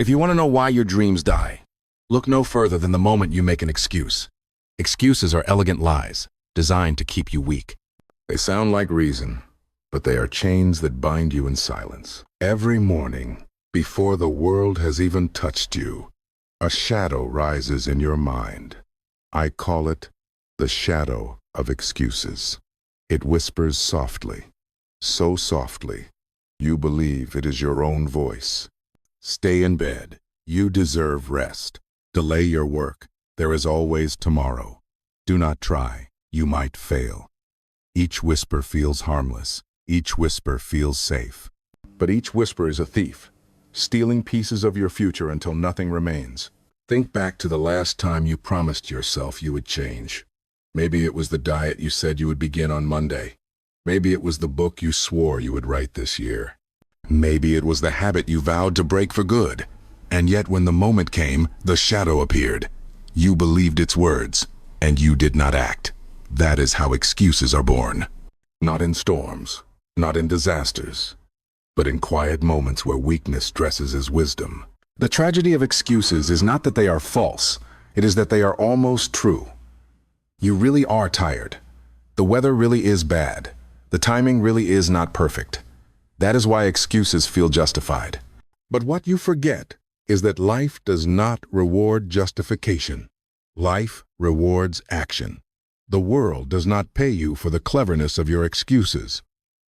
If you want to know why your dreams die, look no further than the moment you make an excuse. Excuses are elegant lies, designed to keep you weak. They sound like reason, but they are chains that bind you in silence. Every morning, before the world has even touched you, a shadow rises in your mind. I call it the shadow of excuses. It whispers softly, so softly, you believe it is your own voice. Stay in bed. You deserve rest. Delay your work. There is always tomorrow. Do not try. You might fail. Each whisper feels harmless. Each whisper feels safe. But each whisper is a thief, stealing pieces of your future until nothing remains. Think back to the last time you promised yourself you would change. Maybe it was the diet you said you would begin on Monday. Maybe it was the book you swore you would write this year. Maybe it was the habit you vowed to break for good. And yet when the moment came, the shadow appeared. You believed its words, and you did not act. That is how excuses are born. Not in storms, not in disasters, but in quiet moments where weakness dresses as wisdom. The tragedy of excuses is not that they are false, it is that they are almost true. You really are tired. The weather really is bad. The timing really is not perfect. That is why excuses feel justified. But what you forget is that life does not reward justification. Life rewards action. The world does not pay you for the cleverness of your excuses.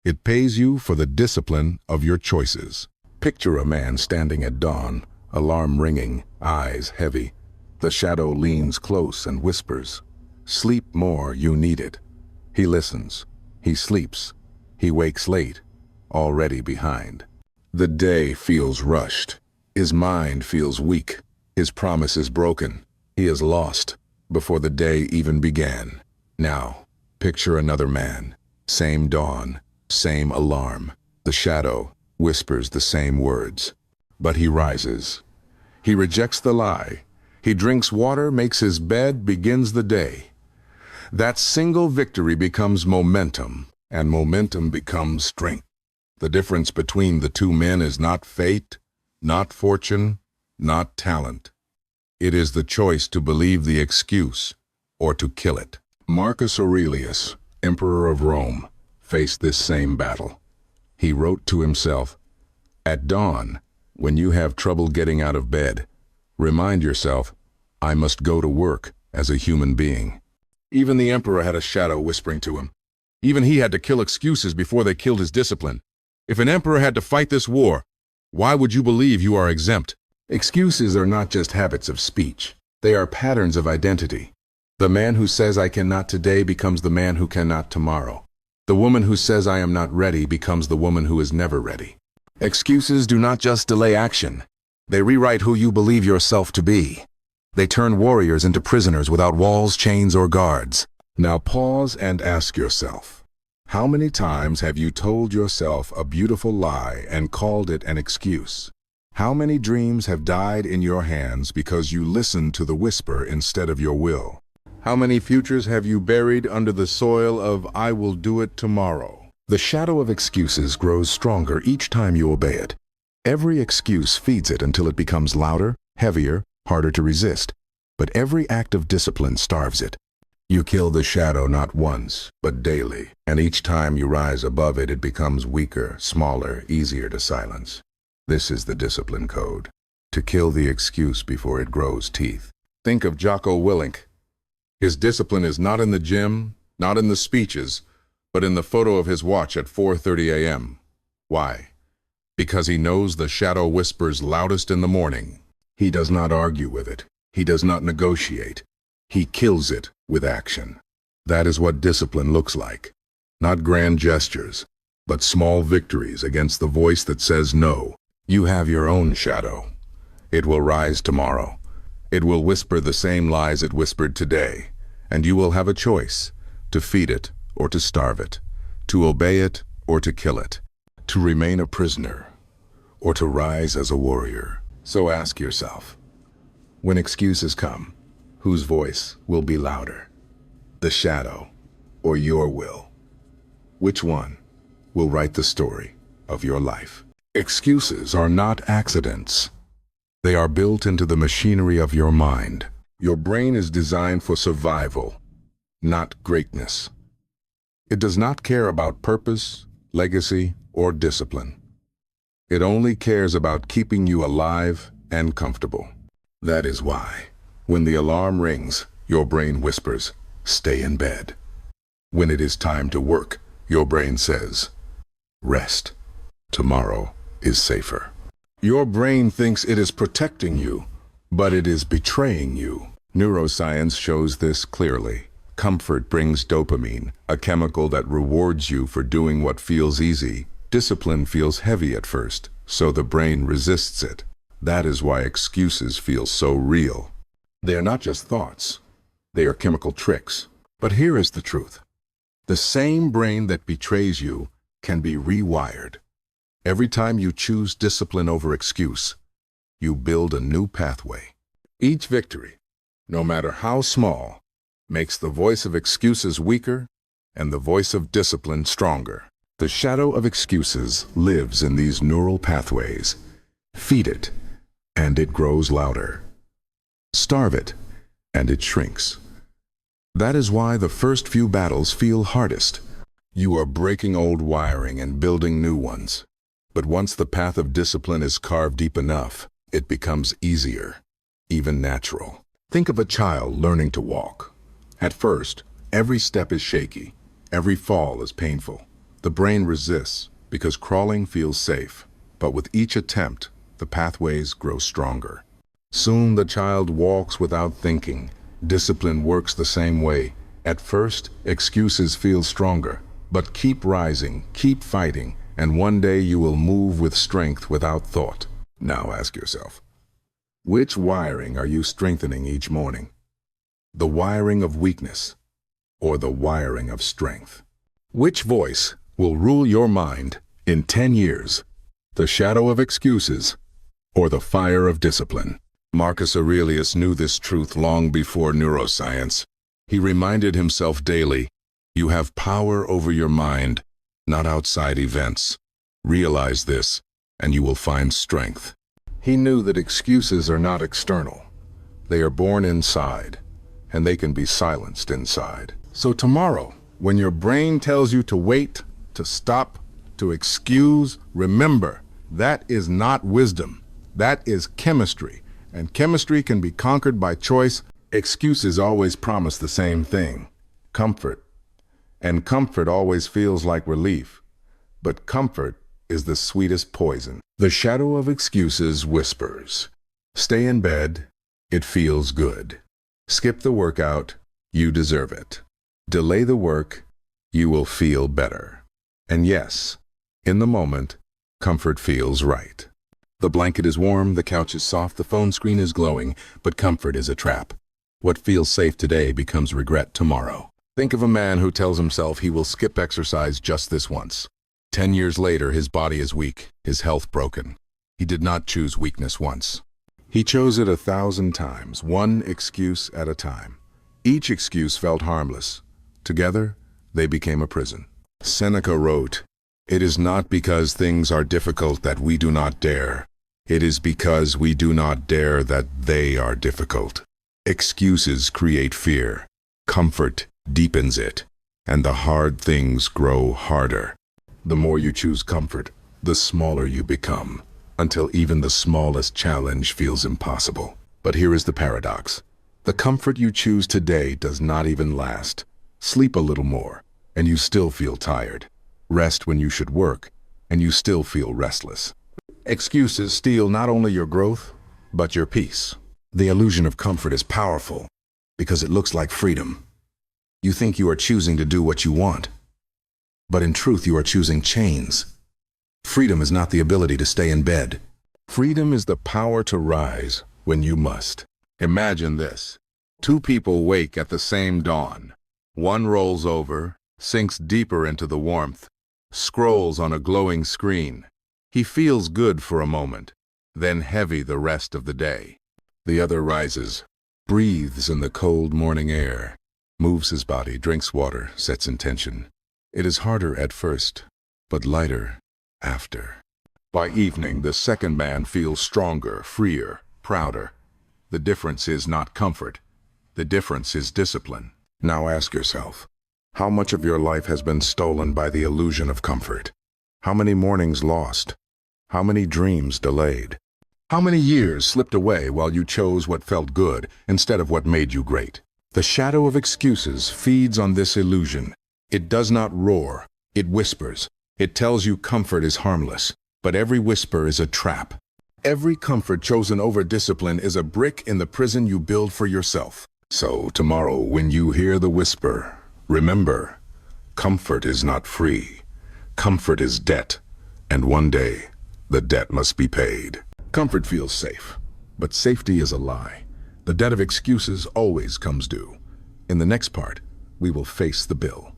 It pays you for the discipline of your choices. Picture a man standing at dawn, alarm ringing, eyes heavy. The shadow leans close and whispers, "Sleep more, you need it." He listens. He sleeps. He wakes late, already behind. The day feels rushed. His mind feels weak. His promise is broken. He is lost before the day even began. Now, picture another man. Same dawn, same alarm. The shadow whispers the same words. But he rises. He rejects the lie. He drinks water, makes his bed, begins the day. That single victory becomes momentum, and momentum becomes strength. The difference between the two men is not fate, not fortune, not talent. It is the choice to believe the excuse or to kill it. Marcus Aurelius, Emperor of Rome, faced this same battle. He wrote to himself, "At dawn, when you have trouble getting out of bed, remind yourself, I must go to work as a human being." Even the emperor had a shadow whispering to him. Even he had to kill excuses before they killed his discipline. If an emperor had to fight this war, why would you believe you are exempt? Excuses are not just habits of speech. They are patterns of identity. The man who says I cannot today becomes the man who cannot tomorrow. The woman who says I am not ready becomes the woman who is never ready. Excuses do not just delay action. They rewrite who you believe yourself to be. They turn warriors into prisoners without walls, chains, or guards. Now pause and ask yourself, how many times have you told yourself a beautiful lie and called it an excuse? How many dreams have died in your hands because you listened to the whisper instead of your will? How many futures have you buried under the soil of "I will do it tomorrow"? The shadow of excuses grows stronger each time you obey it. Every excuse feeds it until it becomes louder, heavier, harder to resist. But every act of discipline starves it. You kill the shadow not once, but daily, and each time you rise above it, it becomes weaker, smaller, easier to silence. This is the discipline code, to kill the excuse before it grows teeth. Think of Jocko Willink. His discipline is not in the gym, not in the speeches, but in the photo of his watch at 4:30 a.m. Why? Because he knows the shadow whispers loudest in the morning. He does not argue with it. He does not negotiate. He kills it with action. That is what discipline looks like. Not grand gestures, but small victories against the voice that says no. You have your own shadow. It will rise tomorrow. It will whisper the same lies it whispered today, and you will have a choice, to feed it or to starve it, to obey it or to kill it, to remain a prisoner or to rise as a warrior. So ask yourself, when excuses come, whose voice will be louder? The shadow or your will? Which one will write the story of your life? Excuses are not accidents. They are built into the machinery of your mind. Your brain is designed for survival, not greatness. It does not care about purpose, legacy, or discipline. It only cares about keeping you alive and comfortable. That is why, when the alarm rings, your brain whispers, "Stay in bed." When it is time to work, your brain says, "Rest. Tomorrow is safer." Your brain thinks it is protecting you, but it is betraying you. Neuroscience shows this clearly. Comfort brings dopamine, a chemical that rewards you for doing what feels easy. Discipline feels heavy at first, so the brain resists it. That is why excuses feel so real. They are not just thoughts. They are chemical tricks. But here is the truth. The same brain that betrays you can be rewired. Every time you choose discipline over excuse, you build a new pathway. Each victory, no matter how small, makes the voice of excuses weaker and the voice of discipline stronger. The shadow of excuses lives in these neural pathways. Feed it, and it grows louder. Starve it, and it shrinks. That is why the first few battles feel hardest. You are breaking old wiring and building new ones. But once the path of discipline is carved deep enough, it becomes easier, even natural. Think of a child learning to walk. At first, every step is shaky. Every fall is painful. The brain resists because crawling feels safe. But with each attempt, the pathways grow stronger. Soon the child walks without thinking. Discipline works the same way. At first, excuses feel stronger. But keep rising, keep fighting, and one day you will move with strength without thought. Now ask yourself, which wiring are you strengthening each morning? The wiring of weakness or the wiring of strength? Which voice will rule your mind in 10 years? The shadow of excuses or the fire of discipline? Marcus Aurelius knew this truth long before neuroscience. He reminded himself daily, "You have power over your mind, not outside events. Realize this, and you will find strength." He knew that excuses are not external. They are born inside, and they can be silenced inside. So tomorrow, when your brain tells you to wait, to stop, to excuse, remember, that is not wisdom. That is chemistry, and chemistry can be conquered by choice. Excuses always promise the same thing, comfort. And comfort always feels like relief. But comfort is the sweetest poison. The shadow of excuses whispers, "Stay in bed, it feels good. Skip the workout, you deserve it. Delay the work, you will feel better." And yes, in the moment, comfort feels right. The blanket is warm, the couch is soft, the phone screen is glowing, but comfort is a trap. What feels safe today becomes regret tomorrow. Think of a man who tells himself he will skip exercise just this once. 10 years later, his body is weak, his health broken. He did not choose weakness once. He chose it 1,000 times, one excuse at a time. Each excuse felt harmless. Together, they became a prison. Seneca wrote, "It is not because things are difficult that we do not dare. It is because we do not dare that they are difficult." Excuses create fear. Comfort deepens it, and the hard things grow harder. The more you choose comfort, the smaller you become, until even the smallest challenge feels impossible. But here is the paradox. The comfort you choose today does not even last. Sleep a little more, and you still feel tired. Rest when you should work, and you still feel restless. Excuses steal not only your growth, but your peace. The illusion of comfort is powerful because it looks like freedom. You think you are choosing to do what you want, but in truth you are choosing chains. Freedom is not the ability to stay in bed. Freedom is the power to rise when you must. Imagine this. Two people wake at the same dawn. One rolls over, sinks deeper into the warmth, scrolls on a glowing screen. He feels good for a moment, then heavy the rest of the day. The other rises, breathes in the cold morning air, moves his body, drinks water, sets intention. It is harder at first, but lighter after. By evening, the second man feels stronger, freer, prouder. The difference is not comfort. The difference is discipline. Now ask yourself, how much of your life has been stolen by the illusion of comfort? How many mornings lost? How many dreams delayed? How many years slipped away while you chose what felt good instead of what made you great? The shadow of excuses feeds on this illusion. It does not roar, it whispers. It tells you comfort is harmless, but every whisper is a trap. Every comfort chosen over discipline is a brick in the prison you build for yourself. So tomorrow, when you hear the whisper, remember, comfort is not free. Comfort is debt, and one day, the debt must be paid. Comfort feels safe, but safety is a lie. The debt of excuses always comes due. In the next part, we will face the bill.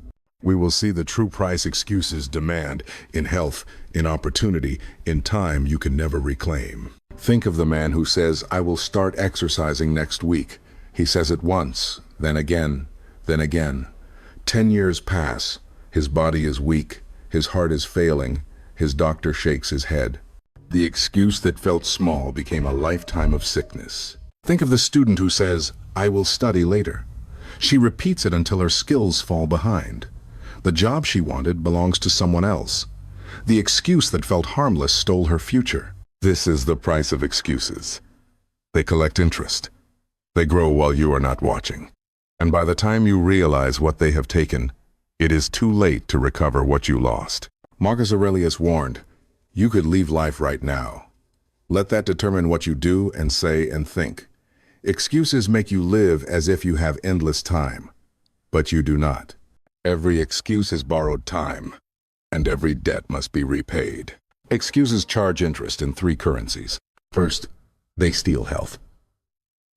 We will see the true price excuses demand in health, in opportunity, in time you can never reclaim. Think of the man who says, "I will start exercising next week." He says it once, then again, then again. 10 years pass. His body is weak. His heart is failing. His doctor shakes his head. The excuse that felt small became a lifetime of sickness. Think of the student who says, "I will study later." She repeats it until her skills fall behind. The job she wanted belongs to someone else. The excuse that felt harmless stole her future. This is the price of excuses. They collect interest. They grow while you are not watching. And by the time you realize what they have taken, it is too late to recover what you lost. Marcus Aurelius warned, "You could leave life right now. Let that determine what you do and say and think." Excuses make you live as if you have endless time, but you do not. Every excuse is borrowed time, and every debt must be repaid. Excuses charge interest in 3 currencies. First, they steal health.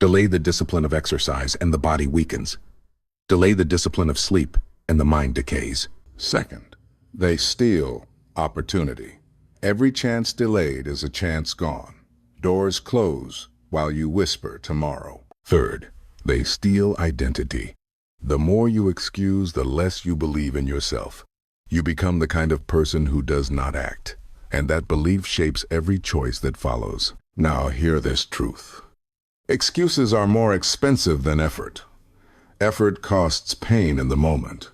Delay the discipline of exercise and the body weakens. Delay the discipline of sleep and the mind decays. Second, they steal opportunity. Every chance delayed is a chance gone. Doors close while you whisper tomorrow. Third, they steal identity. The more you excuse, the less you believe in yourself. You become the kind of person who does not act, and that belief shapes every choice that follows. Now hear this truth. Excuses are more expensive than effort. Effort costs pain in the moment.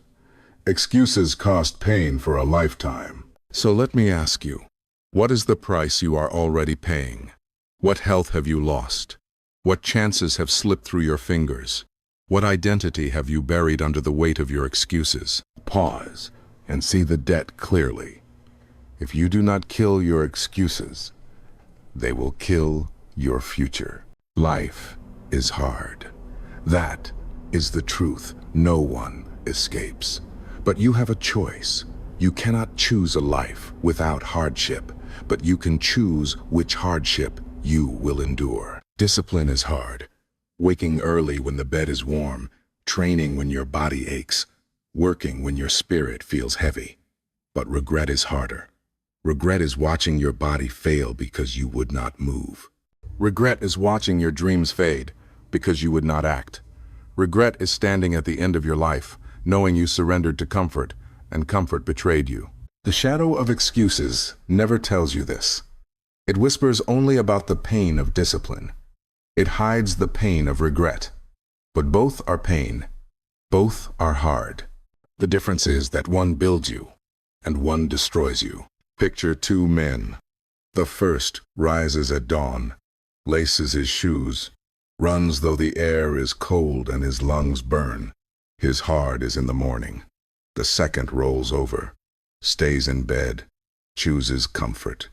Excuses cost pain for a lifetime. So let me ask you, what is the price you are already paying? What health have you lost? What chances have slipped through your fingers? What identity have you buried under the weight of your excuses? Pause and see the debt clearly. If you do not kill your excuses, they will kill your future. Life is hard. That is the truth no one escapes. But you have a choice. You cannot choose a life without hardship, but you can choose which hardship you will endure. Discipline is hard. Waking early when the bed is warm, training when your body aches, working when your spirit feels heavy. But regret is harder. Regret is watching your body fail because you would not move. Regret is watching your dreams fade because you would not act. Regret is standing at the end of your life, knowing you surrendered to comfort, and comfort betrayed you. The shadow of excuses never tells you this. It whispers only about the pain of discipline. It hides the pain of regret. But both are pain. Both are hard. The difference is that one builds you, and one destroys you. Picture 2 men. The first rises at dawn, laces his shoes, runs though the air is cold and his lungs burn. His heart is in the morning. The second rolls over, stays in bed, chooses comfort.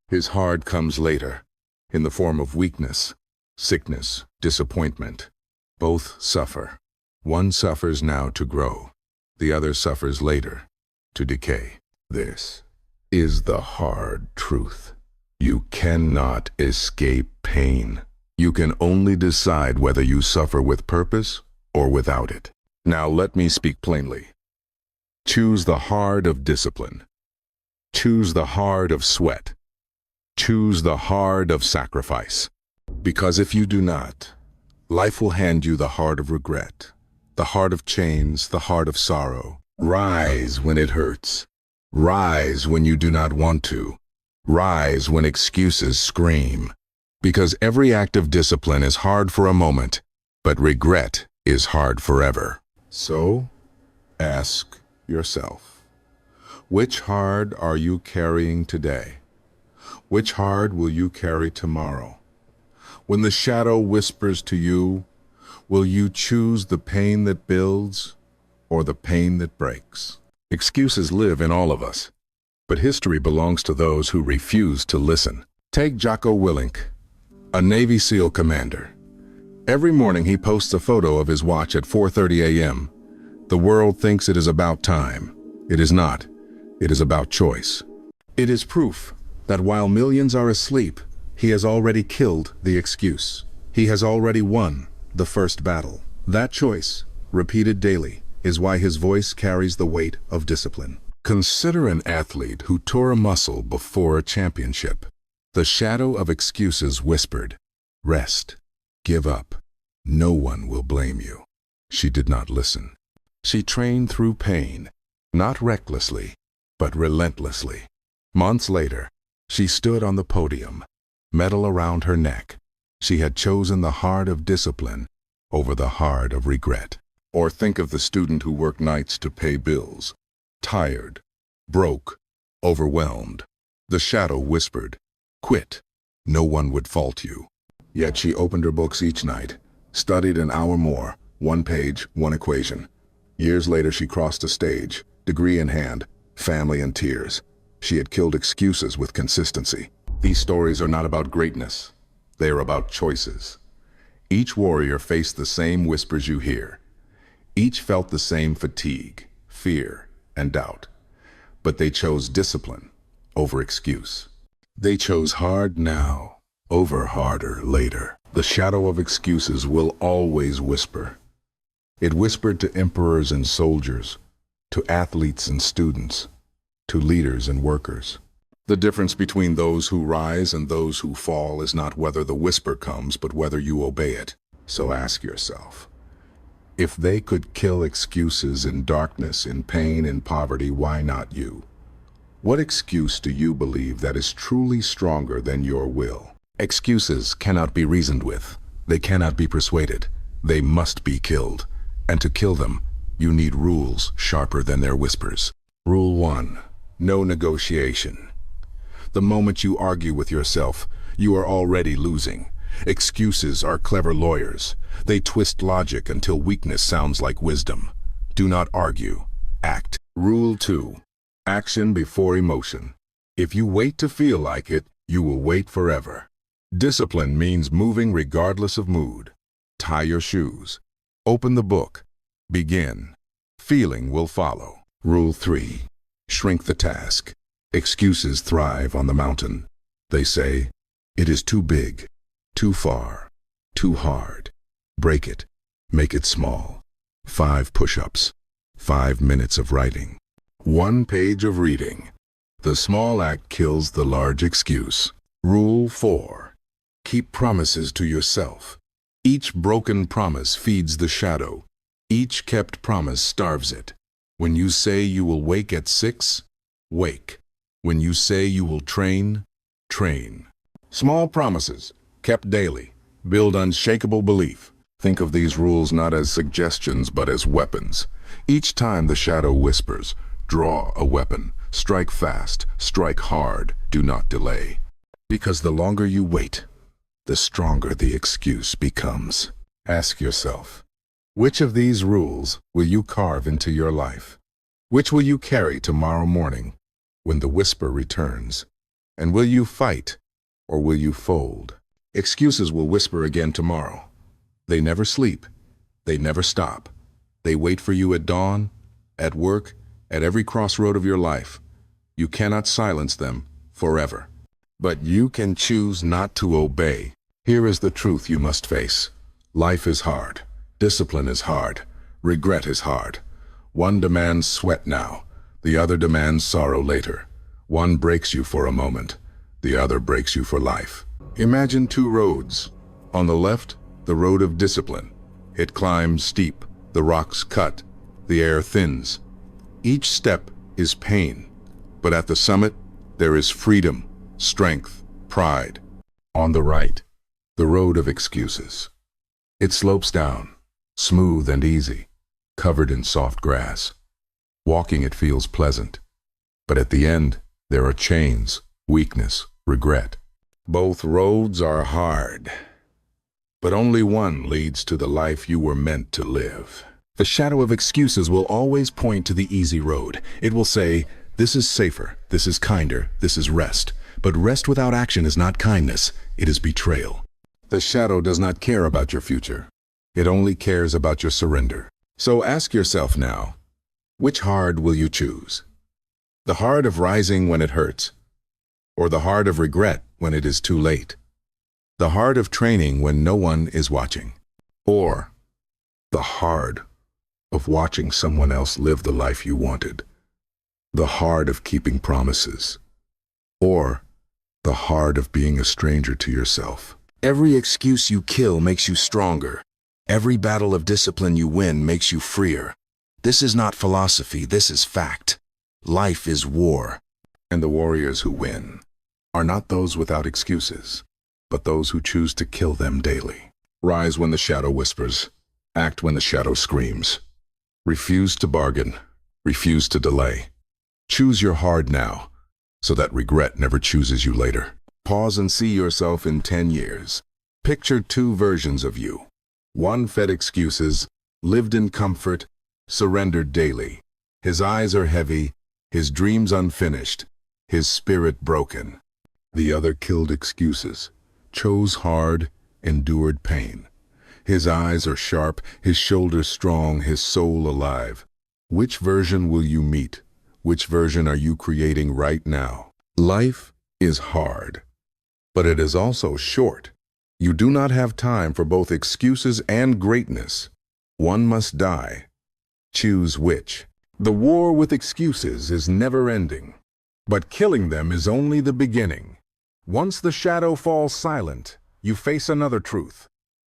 His heart comes later, in the form of weakness, sickness, disappointment. Both suffer. One suffers now to grow. The other suffers later, to decay. This is the hard truth. You cannot escape pain. You can only decide whether you suffer with purpose or without it. Now let me speak plainly. Choose the hard of discipline. Choose the hard of sweat. Choose the hard of sacrifice. Because if you do not, life will hand you the heart of regret, the heart of chains, the heart of sorrow. Rise when it hurts. Rise when you do not want to. Rise when excuses scream. Because every act of discipline is hard for a moment, but regret is hard forever. So, ask yourself, which hard are you carrying today? Which hard will you carry tomorrow? When the shadow whispers to you, will you choose the pain that builds or the pain that breaks? Excuses live in all of us, but history belongs to those who refuse to listen. Take Jocko Willink, a Navy SEAL commander. Every morning he posts a photo of his watch at 4:30 a.m. The world thinks it is about time. It is not. It is about choice. It is proof that while millions are asleep, he has already killed the excuse. He has already won the first battle. That choice, repeated daily, is why his voice carries the weight of discipline. Consider an athlete who tore a muscle before a championship. The shadow of excuses whispered, "Rest. Give up. No one will blame you." She did not listen. She trained through pain, not recklessly, but relentlessly. Months later, she stood on the podium, medal around her neck. She had chosen the heart of discipline over the heart of regret. Or think of the student who worked nights to pay bills. Tired, broke, overwhelmed. The shadow whispered, "Quit. No one would fault you." Yet she opened her books each night, studied an hour more, one page, one equation. Years later she crossed a stage, degree in hand, family in tears. She had killed excuses with consistency. These stories are not about greatness. They are about choices. Each warrior faced the same whispers you hear. Each felt the same fatigue, fear, and doubt. But they chose discipline over excuse. They chose hard now over harder later. The shadow of excuses will always whisper. It whispered to emperors and soldiers, to athletes and students, to leaders and workers. The difference between those who rise and those who fall is not whether the whisper comes, but whether you obey it. So ask yourself, if they could kill excuses in darkness, in pain, in poverty, why not you? What excuse do you believe that is truly stronger than your will? Excuses cannot be reasoned with. They cannot be persuaded. They must be killed. And to kill them, you need rules sharper than their whispers. Rule 1. No negotiation. The moment you argue with yourself, you are already losing. Excuses are clever lawyers. They twist logic until weakness sounds like wisdom. Do not argue. Act. Rule 2. Action before emotion. If you wait to feel like it, you will wait forever. Discipline means moving regardless of mood. Tie your shoes. Open the book. Begin. Feeling will follow. Rule 3. Shrink the task. Excuses thrive on the mountain. They say, "It is too big, too far, too hard." Break it. Make it small. 5 push-ups. 5 minutes of writing. 1 page of reading. The small act kills the large excuse. Rule 4. Keep promises to yourself. Each broken promise feeds the shadow. Each kept promise starves it. When you say you will wake at 6, wake. When you say you will train, train. Small promises, kept daily, build unshakable belief. Think of these rules not as suggestions but as weapons. Each time the shadow whispers, draw a weapon. Strike fast, strike hard, do not delay. Because the longer you wait, the stronger the excuse becomes. Ask yourself, which of these rules will you carve into your life? Which will you carry tomorrow morning when the whisper returns? And will you fight or will you fold? Excuses will whisper again tomorrow. They never sleep. They never stop. They wait for you at dawn, at work, at every crossroad of your life. You cannot silence them forever. But you can choose not to obey. Here is the truth you must face. Life is hard. Discipline is hard. Regret is hard. One demands sweat now. The other demands sorrow later. One breaks you for a moment. The other breaks you for life. Imagine 2 roads. On the left, the road of discipline. It climbs steep. The rocks cut. The air thins. Each step is pain. But at the summit, there is freedom, strength, pride. On the right, The road of excuses. It slopes down, smooth and easy, covered in soft grass. Walking it feels pleasant, but at the end, there are chains, weakness, regret. Both roads are hard, but only one leads to the life you were meant to live. The shadow of excuses will always point to the easy road. It will say, this is safer, this is kinder, this is rest. But rest without action is not kindness, it is betrayal. The shadow does not care about your future. It only cares about your surrender. So ask yourself now, which hard will you choose? The hard of rising when it hurts, or the hard of regret when it is too late? The hard of training when no one is watching, or the hard of watching someone else live the life you wanted? The hard of keeping promises, or the hard of being a stranger to yourself? Every excuse you kill makes you stronger. Every battle of discipline you win makes you freer. This is not philosophy, this is fact. Life is war. And the warriors who win are not those without excuses, but those who choose to kill them daily. Rise when the shadow whispers. Act when the shadow screams. Refuse to bargain. Refuse to delay. Choose your hard now, so that regret never chooses you later. Pause and see yourself in 10 years. Picture two versions of you. One fed excuses, lived in comfort, surrendered daily. His eyes are heavy, his dreams unfinished, his spirit broken. The other killed excuses, chose hard, endured pain. His eyes are sharp, his shoulders strong, his soul alive. Which version will you meet? Which version are you creating right now? Life is hard, but it is also short. You do not have time for both excuses and greatness. One must die. Choose which. The war with excuses is never ending, but killing them is only the beginning. Once the shadow falls silent, you face another truth.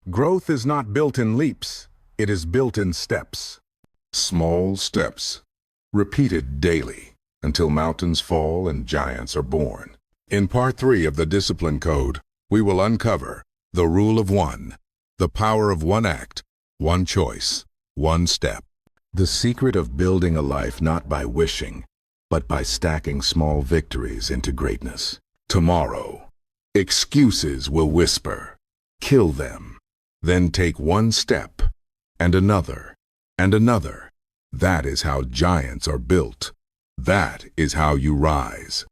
Growth is not built in leaps, it is built in steps. Small steps, repeated daily, until mountains fall and giants are born. In part 3 of the Discipline Code, we will uncover the rule of one, the power of one act, one choice, one step. The secret of building a life not by wishing, but by stacking small victories into greatness. Tomorrow, excuses will whisper. Kill them. Then take one step, and another, and another. That is how giants are built. That is how you rise.